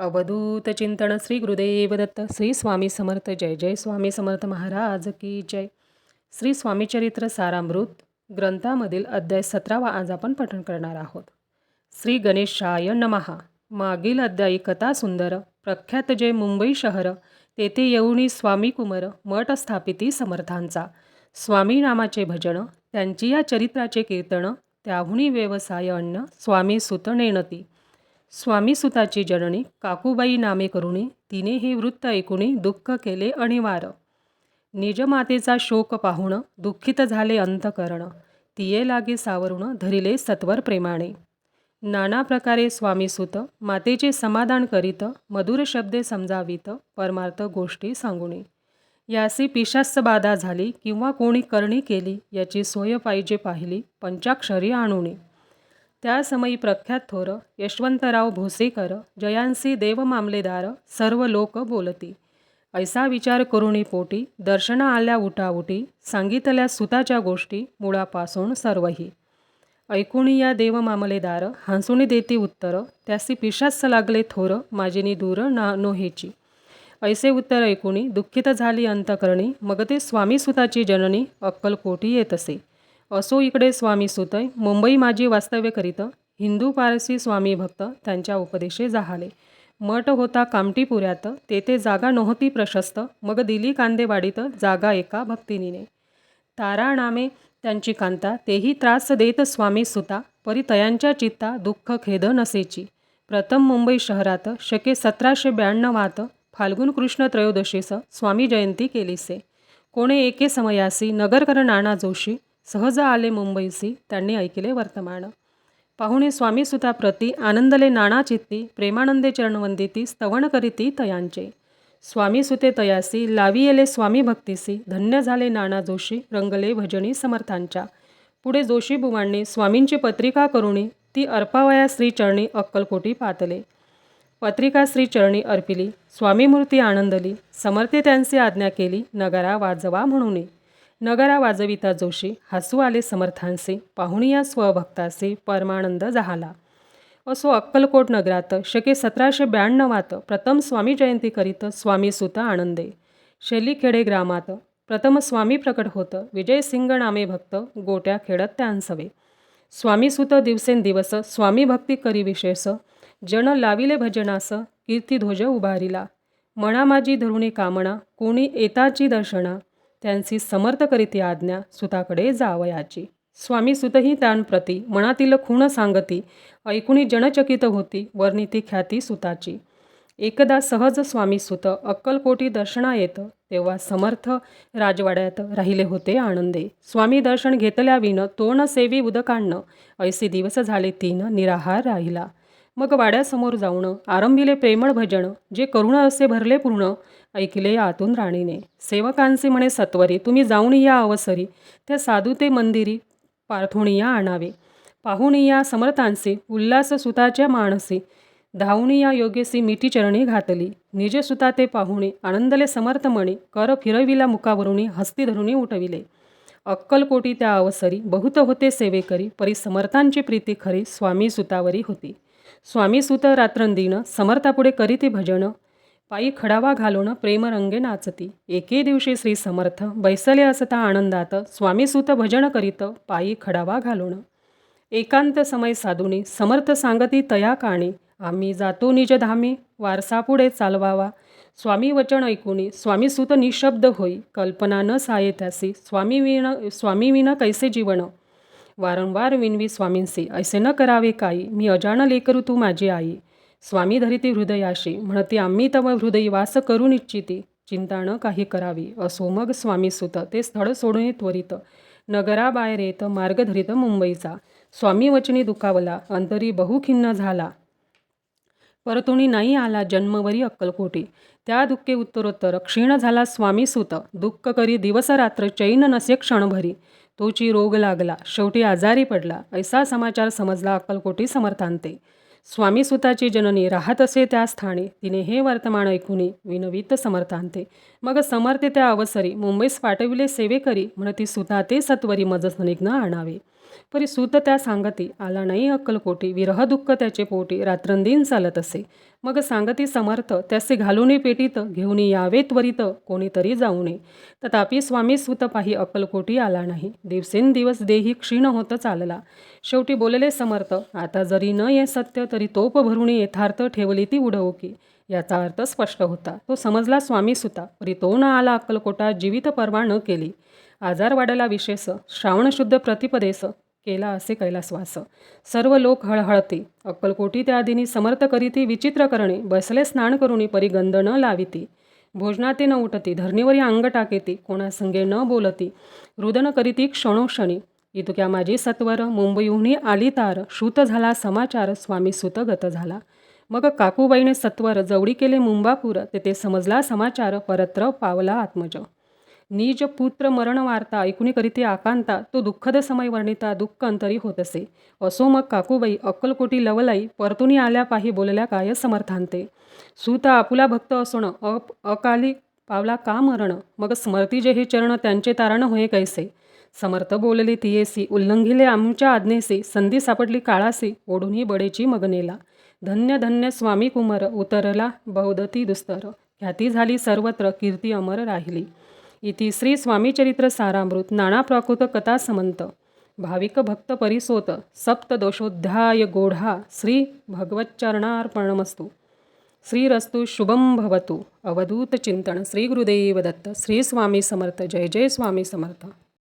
अवधूत चिंतन श्री गुरुदेव दत्त श्री स्वामी समर्थ जय जय स्वामी समर्थ महाराज की जय. श्री स्वामी चरित्र सारामृत ग्रंथामधील अध्याय 17वा आज आपण पठण करणार आहोत. श्री गणेशाय नमहा. मागील अध्यायी कथा सुंदर. प्रख्यात जे मुंबई शहर तेथे येऊनी स्वामी कुमार मठ स्थापिती समर्थांचा. स्वामी नामाचे भजन त्यांची या चरित्राचे कीर्तन त्याहुनी व्यवसाय अन्न स्वामी सुत नेणती. स्वामी सुताची जननी काकूबाई नामे करुणी तिने हे वृत्त ऐकुनी दुःख केले अनिवार. निज मातेचा शोक पाहुण दुःखित झाले अंतकरण. तिये लागे सावरुण धरिले सत्वर प्रेमाने. नाना प्रकारे स्वामीसुत मातेचे समाधान करीत मधुर शब्दे समजावीत परमार्थ गोष्टी सांगुनी. यासी पिशाच बाधा झाली किंवा कोणी करणी केली याची सोय पाहिजे पाहिली पंचाक्षरी आणुनी. त्या समयी प्रख्यात थोर यशवंतराव भोसेकर जयांसी देव मामलेदार सर्व लोक बोलती. ऐसा विचार करुणी पोटी दर्शना आल्या उठाउटी सांगितल्या सुताच्या गोष्टी मुळापासून सर्वही. ऐकुणी या देव मामलेदार हंसुनी देती उत्तर त्यासी पिशाच लागले थोर माझिनी दूर नोहेची. ऐसे उत्तर ऐकुणी दुःखित झाली अंतकरणी मग ते स्वामी सुताची जननी अक्कलकोटी येत असे. असो इकडे स्वामी सुतय मुंबई माझी वास्तव्य करीत हिंदू पारसी स्वामी भक्त त्यांच्या उपदेशे जाहाले. मठ होता कामटीपुऱ्यात तेथे जागा नव्हती प्रशस्त मग दिली कांदेवाडीत जागा एका भक्तिनीने. तारा नामे त्यांची कांता तेही त्रास देत स्वामी सुता परी तयांच्या चित्ता दुःख खेद नसेची. प्रथम मुंबई शहरात शके 1792 फाल्गुन कृष्ण त्रयोदशीस स्वामी जयंती केलीसे. कोणे एके समयासी नगरकर नाना जोशी सहज आले मुंबईसी त्यांनी ऐकले वर्तमान. पाहुणे स्वामी सुता प्रती आनंदले नाना चित्ती प्रेमानंदे चरणवंदिती स्तवन करीती तयांचे. स्वामी सुते तयासी लावी येले स्वामी भक्तीसी धन्य झाले नाना जोशी रंगले भजनी समर्थांच्या. पुढे जोशी बुवांनी स्वामींची पत्रिका करुणी ती अर्पावया श्रीचरणी अक्कलकोटी पातले. पत्रिका श्रीचरणी अर्पिली स्वामी मूर्ती आनंदली समर्थे त्यांची आज्ञा केली नगारा वाजवा म्हणून. नगारा वाजविता जोशी हसू आले समर्थांसी पाहुणिया स्वभक्तासी परमानंद झाला. असो अक्कलकोट नगरात शके 1792 प्रथम स्वामी जयंती करीत स्वामी सुत आनंदे. शेलीखेडे ग्रामात प्रथम स्वामी प्रकट होत विजयसिंग नामे भक्त गोट्या खेळत त्यांसवे. स्वामी सुत दिवसेंदिवस स्वामी भक्ती करी विशेष जन लाविले भजनास कीर्तिध्वज उभारिला. मना माझी धरुणी कामना कोणी येताची दर्शना त्यांची समर्थ करीती आज्ञा सुताकडे जावयाची. स्वामी सुतही त्यांप्रती मनातील खूण सांगती ऐकुणी जनचकित होती वर्णिती ख्याती सुताची. एकदा सहज स्वामी सुत अक्कलकोटी दर्शना येत तेव्हा समर्थ राजवाड्यात राहिले होते आनंदे. स्वामी दर्शन घेतल्याविन तोण सेवी उदकान्न ऐसे दिवस झाले 3 निराहार राहिला. मग वाड्यासमोर जाऊन आरंभिले प्रेमळ भजन जे करुण असे भरले पूर्ण ऐकले आतून राणीने. सेवकांचे म्हणे सत्वरी तुम्ही जाऊन या अवसरी त्या साधू ते मंदिरी पार्थोणिया आणावे. पाहुणिया समर्थांचे उल्हास सुताच्या मानसी धावणिया योगेसी मिठी चरणी घातली. निज सुता ते पाहुणे आनंदले समर्थ मणी कर फिरविला मुखावरुणी हस्ती धरुणी उठविले. अक्कलकोटी त्या अवसरी बहुत होते सेवेकरी परी समर्थांची प्रीती खरी स्वामी सुतावरी होती. स्वामी सुत रात्रंदिन समर्थापुढे करीती भजन पायी खडावा घालून प्रेमरंगे नाचती. एके दिवशी श्री समर्थ बैसले असता आनंदात स्वामी सुत भजन करीत पायी खडावा घालून. एकांत समय साधुनी समर्थ सांगती तया काणी आम्ही जातो निज धामी वारसापुढे चालवावा. स्वामी वचन ऐकुनी स्वामी सुत निशब्द होई कल्पना न साये त्यासी स्वामी विन कैसे जीवन. वारंवार विनवी स्वामींसी ऐसे न करावे काही मी अजान लेकरू तू माझी आई. स्वामी धरिती हृदयाशी म्हणती आम्ही तव हृदयी वास करून इच्छिती चिंता न काही करावी. असो मग स्वामी सुत ते स्थळ सोडून त्वरित नगराबाहेर येत मार्ग धरित मुंबईचा. स्वामी वचनी दुखावला अंतरी बहुखिन्न झाला परतुणी नाही आला जन्मवरी अक्कलकोटी. त्या दुःखे उत्तरोत्तर क्षीण झाला स्वामी सुत दुःख करी दिवस रात्र चैन नसे क्षणभरी. तोची रोग लागला शेवटी आजारी पडला ऐसा समाचार समजला अक्कलकोटी समर्थांते. स्वामी सुताची जननी राहत असे त्या स्थानी तिने हे वर्तमान ऐकुनी विनवित समर्थांते. मग समर्थे त्या अवसरी मुंबईस पाठविले सेवेकरी म्हणती सुता ते सत्वरी मज सनिग्न आणावे. परी सूत त्या सांगती आला नाही अक्कलकोटी, विरह दुःख त्याचे पोटी रात्रंदिन चालत असे. मग सांगती समर्थ त्यासे घालूनी पेटीत, घेऊन यावे त्वरित कोणीतरी जाऊ नये. तथापि स्वामी सूत पाही अक्कलकोटी आला नाही. दिवसेंदिवस देही क्षीण होत चालला. शेवटी बोलले समर्थ, आता जरी न ये सत्य तरी तोप भरून यथार्थ ठेवली ती उडवकी. याचा अर्थ स्पष्ट होता. तो समजला स्वामी सुता. परी तो न आला अक्कलकोटा, जीवित परवा न केली. आजार वाढला विशेष, श्रावण शुद्ध प्रतिपदेस केला असे कैलासवास. सर्व लोक हळहळती. अक्कलकोटी त्या दिनी समर्थ करीती विचित्र करणे. बसले स्नान करुणी परी गंध न लाविती. भोजनाते न उठती, धरणीवरी अंग टाकेती, कोणासंगे न बोलती, रुदन करीती क्षणोक्षणी. इतक्या माझी सत्वर, मुंबईहून आली तार, श्रुत झाला समाचार, स्वामी सुत गत झाला. मग काकूबाईने सत्वर जवळी केले मुंबापूर, तेथे समजला समाचार, परत्र पावला आत्मज. निज पुत्र मरण वार्ता ऐकुनी करीती आकांता, तो दुःखद समय वर्णिता दुःख अंतरी होत असे. असो मग काकूबाई अक्कलकोटी लवलाई, परतुनी आल्या पाही बोलल्या काय समर्थांते. सूत आपुला भक्त असोण, अकाली पावला का मरण, मग स्मरती जे हे चरण, त्यांचे तारण होय कैसे. समर्थ बोलले तियेसी, उल्लंघिले आमच्या आज्ञेसी, संधी सापडली काळासी, ओढूनही बडेची मगनेला. धन्य धन्य स्वामी कुमार, उतरला बहुदती दुस्तर, ख्याती झाली सर्वत्र, कीर्ती अमर राहिली. इति श्री स्वामीचरित्र सारामृत नाना प्राकृत कथा समंत भाविक भक्त परिसोत सप्तदोषोध्याय गोढा. श्री भगवच्चरणार्पणमस्तु. श्रीरस्तु शुभम भवतु. अवधूत चिंतन. श्री गुरुदेव दत्त. श्री स्वामी समर्थ. जय जय स्वामी समर्थ.